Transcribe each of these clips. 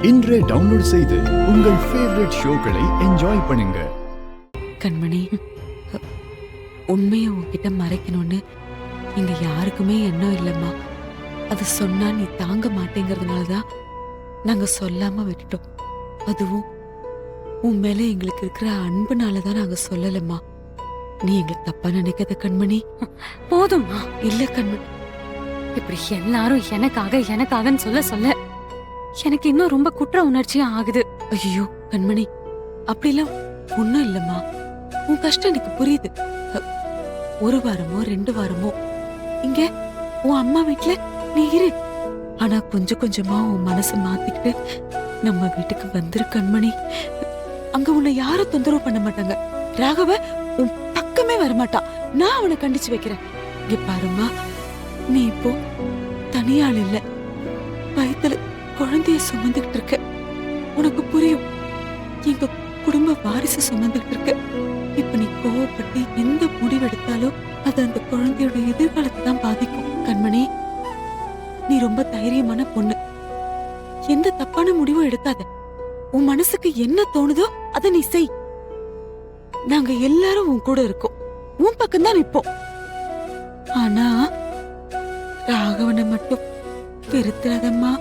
இன்றே டவுன்லோட் செய்து உங்கள் ஃபேவரட் ஷோக்களை என்ஜாய் பண்ணுங்க. கண்மணி, உண்மையை உன்கிட்ட மறைக்கணும்னு இங்க யாருக்குமே எண்ணம் இல்லம்மா. அது சொன்னா நீ தாங்க மாட்டேங்கிறதுனாலதான் நாங்க சொல்லாம விட்டுட்டோம். அதுவும் உன் மேல எங்களுக்கு இருக்கிற அன்புனாலதான் நாங்க சொல்லலம்மா. நீ எங்களுக்கு தப்பா நினைக்காத கண்மணி. போதும்மா. இல்ல கண்மணி, இப்படி எல்லாரும் எனக்காகன்னு சொல்ல எனக்கு இன்னும் ரொம்ப குற்ற உணர்ச்சியா ஆகுது. ஐயோ கண்மணி, அப்படிலாம் ஒண்ணும் இல்லம்மா. உன் கஷ்டம் எனக்கு புரியுது. ஒரு வாரமோ 2 வாரமோ இங்க உன் அம்மா வீட்டுல நீ இரு. ஆனா கொஞ்சம் கொஞ்சமா உன் மனசை மாத்திக்கிட்டு நம்ம வீட்டுக்கு வந்துரு கண்மணி. அங்க உன்னை யாரும் தொந்தரவு பண்ண மாட்டாங்க. ராகவ உன் பக்கமே வரமாட்டான். நான் அவனை கண்டிச்சு வைக்கிறேன். இங்க பாருமா, நீ இப்போ தனியாள் இல்ல, வயித்துல குழந்தைய சுமந்துகிட்டு இருக்க. உனக்கு புரியும், எங்க குடும்ப வாரிசு சுமந்துகிட்டு இருக்க. இப்ப நீ கோவப்பட்டு எந்த முடிவெடுத்தாலும் அது அந்த குழந்தையோட எதிர்காலத்தை தான் பாதிக்கும். கண்மணி, நீ ரொம்ப தைரியமான பொண்ணு. எந்த தப்பான முடிவும் எடுக்காத. உன் மனசுக்கு என்ன தோணுதோ அதை நீ செய். நாங்க எல்லாரும் உன் கூட இருக்கோம். உன் பக்கம் தான் நிப்போம். ஆனா ராகவனை மட்டும் வெறுத்துறாதம்மா.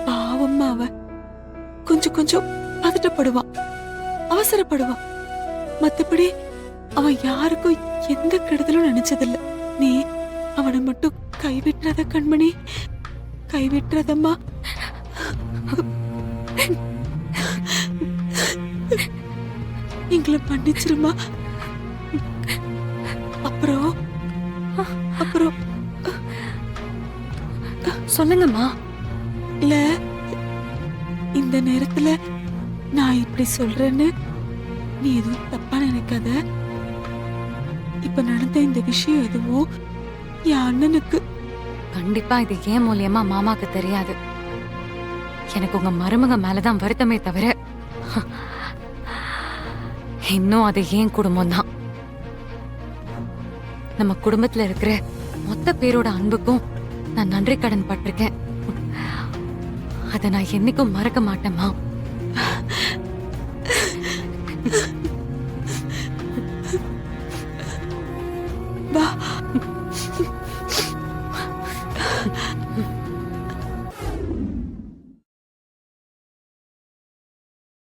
பாவம்மா, அவ கொஞ்சம் கொஞ்சம் பதட்டப்படுவான், அவசரப்படுவான். மத்தபடி அவன் யாருக்கும் எந்த கெடுதலும் நினைச்சதில்ல. நீ அவனை மட்டும் கைவிட்டுறாத கண்மணி, கைவிட்டுறாதம்மா. எங்களை மன்னிச்சிருமா. அப்புறம் அப்புறம் சொல்லுங்கம்மா. இல்ல, இந்த நேரத்துல நான் இப்படி சொல்றேன்னு நீ எதுவும் தப்பா நினைக்காத. இப்ப நடந்த இந்த விஷயம் எதுவும் என் அண்ணனுக்கு கண்டிப்பா இது ஏன் மூலியமா மாமாக்கு தெரியாது. எனக்கு உங்க மருமக மேலதான் வருத்தமே தவிர இன்னும் அது ஏன் குடும்பம் தான். நம்ம குடும்பத்துல இருக்கிற மொத்த பேரோட அன்புக்கும் நான் நன்றி கடன் பட்டிருக்கேன். அதை நான் என்னைக்கும் மறக்க மாட்டேம்மா.